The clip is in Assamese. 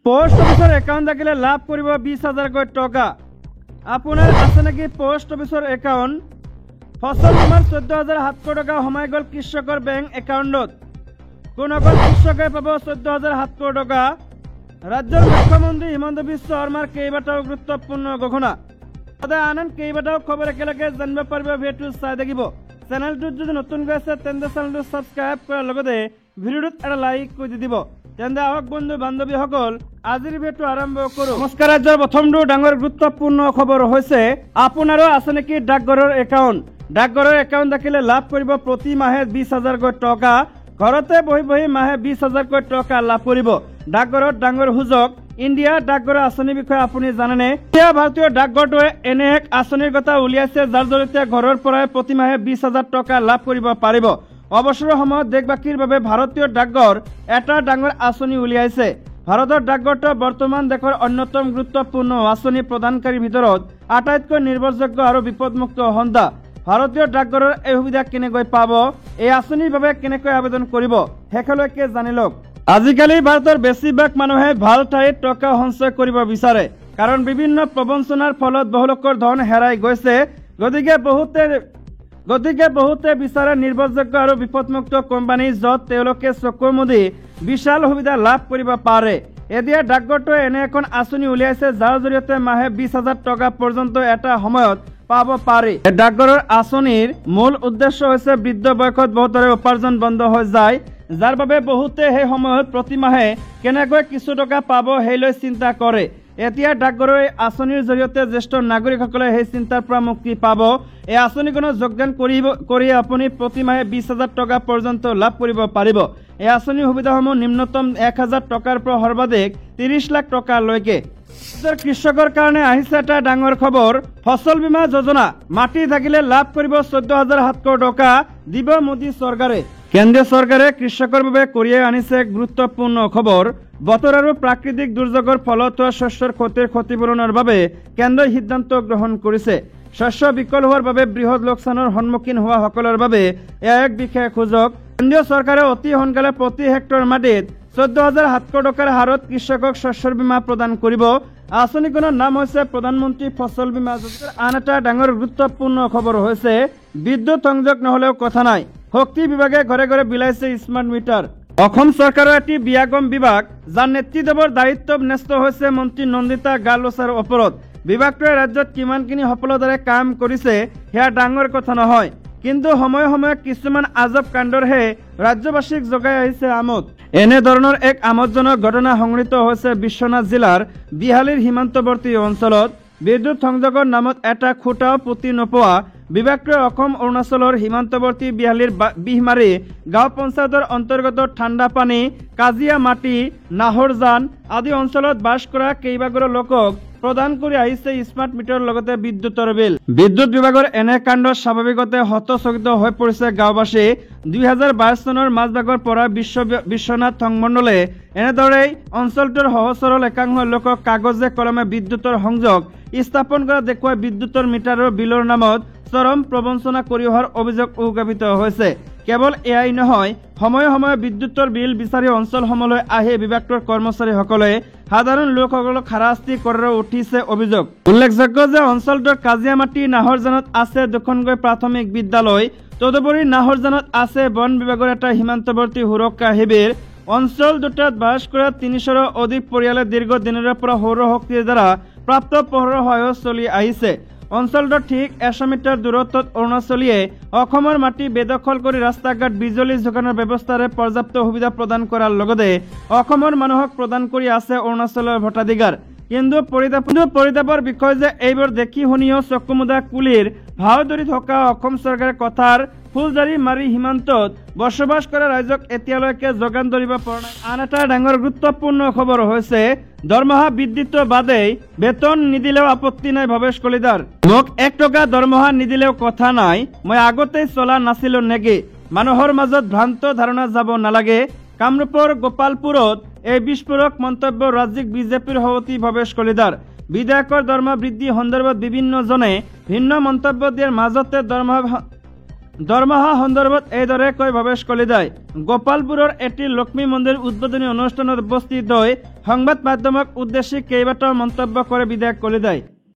পোস্ট অফিসৰ একাউণ্ট থাকিলে লাভ কৰিব 20,000কৈ টকা। আপোনাৰ আছে নেকি পোস্ট অফিসৰ একাউণ্ট? ফসল বীমাৰ 14,700 টকা সোমাই গ'ল কৃষকৰ বেংক একাউণ্টত। কোন অকল কৃষকে পাব 14,700 টকা? ৰাজ্যৰ মুখ্যমন্ত্ৰী হিমন্ত বিশ্ব শৰ্মাৰ কেইবাটাও গুৰুত্বপূৰ্ণ ঘোষণা। সদায় আন কেইবাটাও খবৰ একেলগে জানিব পাৰিব। ভিডিঅ'টো চাই থাকিব। চেনেলটোত যদি নতুনকৈ আছে তেন্তে চেনেলটো ছাবস্ক্ৰাইব কৰাৰ লগতে ভিডিঅ'টোত এটা লাইক কৰি দিব। তেন্তে আহক বন্ধু বান্ধৱীসকল আজিৰ ভিডিঅ'টো আৰম্ভ কৰোঁ। নমস্কাৰ। ৰাজ্যৰ প্ৰথমটো ডাঙৰ গুৰুত্বপূৰ্ণ খবৰ হৈছে আপোনাৰো আছে নেকি ডাকঘৰৰ একাউণ্ট? ডাকঘৰৰ একাউণ্ট থাকিলে লাভ কৰিব প্ৰতি মাহে 20,000কৈ টকা। ঘৰতে বহি বহি মাহে 20,000কৈ টকা লাভ কৰিব। ডাকঘৰত ডাঙৰ সুযোগ। ইণ্ডিয়া ডাকঘৰ আঁচনিৰ বিষয়ে আপুনি জানেনে? এতিয়া ভাৰতীয় ডাকঘৰটোৱে এনে এক আঁচনিৰ কথা উলিয়াইছে যাৰ জৰিয়তে ঘৰৰ পৰাই প্ৰতি মাহে 20,000 টকা লাভ কৰিব পাৰিব। অৱসৰৰ সময়ত দেশবাসীৰ বাবে ভাৰতীয় ডাকঘৰ এটা ডাঙৰ আঁচনি উলিয়াইছে। ভাৰতৰ ডাকঘৰটো বৰ্তমান দেশৰ অন্যতম গুৰুত্বপূৰ্ণ আঁচনি প্ৰদানকাৰীৰ ভিতৰত আটাইতকৈ নিৰ্ভৰযোগ্য আৰু বিপদমুক্ত সংস্থা। ভাৰতীয় ডাকঘৰৰ এই সুবিধা কেনেকৈ পাব, এই আঁচনিৰ বাবে কেনেকৈ আবেদন কৰিব, শেষলৈকে জানি লওক। আজিকালি ভাৰতৰ বেছিভাগ মানুহে ভাল ঠাইত টকা সঞ্চয় কৰিব বিচাৰে, কাৰণ বিভিন্ন প্ৰবঞ্চনাৰ ফলত বহু লোকৰ ধন হেৰাই গৈছে। গতিকে বহুতে বিচাৰে নিৰ্ভৰযোগ্য আৰু বিপদমুক্ত কোম্পানী য'ত তেওঁলোকে চকু মুদি বিশাল সুবিধা লাভ কৰিব পাৰে। এতিয়া ডাকঘৰটোৱে এনে এখন আঁচনি উলিয়াইছে যাৰ জৰিয়তে মাহে 20,000 টকা পৰ্যন্ত এটা সময়ত পাব পাৰি। ডাকঘৰৰ আঁচনিৰ মূল উদ্দেশ্য হৈছে বৃদ্ধ বয়সত বহুতৰে উপাৰ্জন বন্ধ হৈ যায়, যাৰ বাবে বহুতে সেই সময়ত প্ৰতি মাহে কেনেকৈ কিছু টকা পাব সেইলৈ চিন্তা কৰে। এতিয়া ডাকঘৰৰ এই আঁচনিৰ জৰিয়তে জ্যেষ্ঠ নাগৰিকসকলে সেই চিন্তাৰ পৰা মুক্তি পাব। এই আঁচনিখনত যোগদান কৰি আপুনি প্ৰতি মাহে 20,000 টকা পৰ্যন্ত লাভ কৰিব পাৰিব। এই আঁচনিৰ সুবিধাসমূহ নিম্নতম 1,000 টকাৰ পৰা সৰ্বাধিক 30 লাখ টকালৈকে। কৃষকৰ কাৰণে আহিছে এটা ডাঙৰ খবৰ। ফসল বীমা যোজনা। মাটি থাকিলে লাভ কৰিব 14,700 টকা দিব মোদী চৰকাৰে। কেন্দ্ৰীয় চৰকাৰে কৃষকৰ বাবে কঢ়িয়াই আনিছে এক গুৰুত্বপূৰ্ণ খবৰ। বতৰ আৰু প্ৰাকৃতিক দুৰ্যোগৰ ফলত হোৱা শস্যৰ ক্ষতিৰ ক্ষতিপূৰণৰ বাবে কেন্দ্ৰই সিদ্ধান্ত গ্ৰহণ কৰিছে। শস্য বিকল হোৱাৰ বাবে বৃহৎ লোকচানৰ সন্মুখীন হোৱাসকলৰ বাবে এয়া এক বিশেষ সুযোগ। কেন্দ্ৰীয় চৰকাৰে অতি সোনকালে প্ৰতি হেক্টৰ মাটিত 14,700 টকাৰ হাৰত কৃষকক শস্যৰ বীমা প্ৰদান কৰিব। আঁচনিখনৰ নাম হৈছে প্ৰধানমন্ত্ৰী ফসল বীমা যোজনা। আন এটা ডাঙৰ গুৰুত্বপূৰ্ণ খবৰ হৈছে বিদ্যুৎ সংযোগ নহলেও কথা নাই, শক্তি বিভাগে ঘৰে ঘৰে বিলাইছে স্মাৰ্ট মিটাৰ। অসম চৰকাৰৰ এটি বিয়াগম বিভাগ যাৰ নেতৃত্বৰ দায়িত্ব ন্যস্ত হৈছে মন্ত্ৰী নন্দিতা গালোচাৰ ওপৰত। বিভাগটোৱে ৰাজ্যত কিমানখিনি সফলতাৰে কাম কৰিছে সেয়া ডাঙৰ কথা নহয়, কিন্তু সময়ে সময়ে কিছুমান আজব কাণ্ডৰহে ৰাজ্যবাসীক জগাই আহিছে আমোদ। এনেধৰণৰ এক আমোদজনক ঘটনা সংঘটিত হৈছে বিশ্বনাথ জিলাৰ বিহালীৰ সীমান্তৱৰ্তী অঞ্চলত। বিদ্যুৎ সংযোগৰ নামত এটা খুঁটাও পুতি নোপোৱা বিভাগটোৱে অসম অৰুণাচলৰ সীমান্তৱৰ্তী বিহালীৰ বিহমাৰী গাঁও পঞ্চায়তৰ অন্তৰ্গত ঠাণ্ডাপানী, কাজিয়ামাটি, নাহৰজান আদি অঞ্চলত বাস কৰা কেইবাগৰো লোকক প্ৰদান কৰি আহিছে স্মাৰ্ট মিটাৰৰ লগতে বিদ্যুৎৰ বিল। বিদ্যুৎ বিভাগৰ এনে কাণ্ড স্বাভাৱিকতে হতচকিত হৈ পৰিছে গাঁওবাসী। 2022 চনৰ মাজভাগৰ পৰা বিশ্বনাথ সংমণ্ডলে এনেদৰেই অঞ্চলটোৰ সহজ সৰল একাংশ লোকক কাগজে কলমে বিদ্যুৎৰ সংযোগ স্থাপন কৰা দেখুৱাই বিদ্যুৎৰ মিটাৰৰ বিলৰ নামত চৰম প্ৰবঞ্চনা কৰি অহাৰ অভিযোগ উত্থাপিত হৈছে। কেৱল এয়াই নহয়, সময়ে সময়ে বিদ্যুৎৰ বিল বিচাৰি অঞ্চলসমূহলৈ আহি বিভাগটোৰ কৰ্মচাৰীসকলে সাধাৰণ লোকসকলক হাৰাশাস্তি কৰাৰো উঠিছে অভিযোগ। উল্লেখযোগ্য যে অঞ্চলটোৰ কাজিয়ামাটি, নাহৰজানত আছে দুখনকৈ প্ৰাথমিক বিদ্যালয়। তদুপৰি নাহৰজানত আছে বন বিভাগৰ এটা সীমান্তৱৰ্তী সুৰক্ষা শিবিৰ। অঞ্চল দুটাত বাস কৰা 300ৰো অধিক পৰিয়ালে দীৰ্ঘদিনৰে পৰা সৌৰ শক্তিৰ দ্বাৰা প্ৰাপ্ত পোহৰৰ সহায়ত চলি আহিছে। অঞ্চলটোৰ ঠিক 100 মিটাৰ দূৰত্বত অৰুণাচলীয়ে অসমৰ মাটি বেদখল কৰি ৰাস্তা ঘাট, বিজুলী যোগানৰ ব্যৱস্থাৰে পৰ্যাপ্ত সুবিধা প্ৰদান কৰাৰ লগতে অসমৰ মানুহক প্ৰদান কৰি আছে অৰুণাচলৰ ভোটাধিকাৰ। কিন্তু পৰিতাপৰ বিষয় যে এইবোৰ দেখি শুনিও চকুমুদা কুলিৰ ভাও ধৰি থকা অসম চৰকাৰে কথাৰ ফুলজাৰি মাৰি সীমান্তত বসবাস কৰা ৰাইজক এতিয়ালৈকে যোগান ধৰিব পৰা নাই। আন এটা ডাঙৰ গুৰুত্বপূৰ্ণ খবৰ হৈছে দৰমহা বৃদ্ধিটো বাদেই বেতন নিদিলেও আপত্তি নাই ভৱেশ কলিতাৰ। মোক 1 টকা দৰমহা নিদিলেও কথা নাই, মই আগতেই চলা নাছিলো নেকি? মানুহৰ মাজত ভ্ৰান্ত ধাৰণা যাব নালাগে। কামৰূপৰ গোপালপুৰত এই বিস্ফোৰক মন্তব্য ৰাজ্যিক বিজেপিৰ সভাপতি ভৱেশ কলিতাৰ। বিধায়কৰ দৰমহা বৃদ্ধি সন্দৰ্ভত বিভিন্নজনে ভিন্ন মন্তব্য দিয়াৰ মাজতে দৰমহা সন্দৰ্ভত এইদৰে কৈ ভৱেশ কলিতাই গোপালপুৰৰ এটি লক্ষ্মী মন্দিৰ উদ্বোধনী অনুষ্ঠানত উপস্থিত হৈ সংবাদ মাধ্যমক উদ্দেশ্যি কেইবাটাও মন্তব্য কৰে বিধায়ক কলিতাই।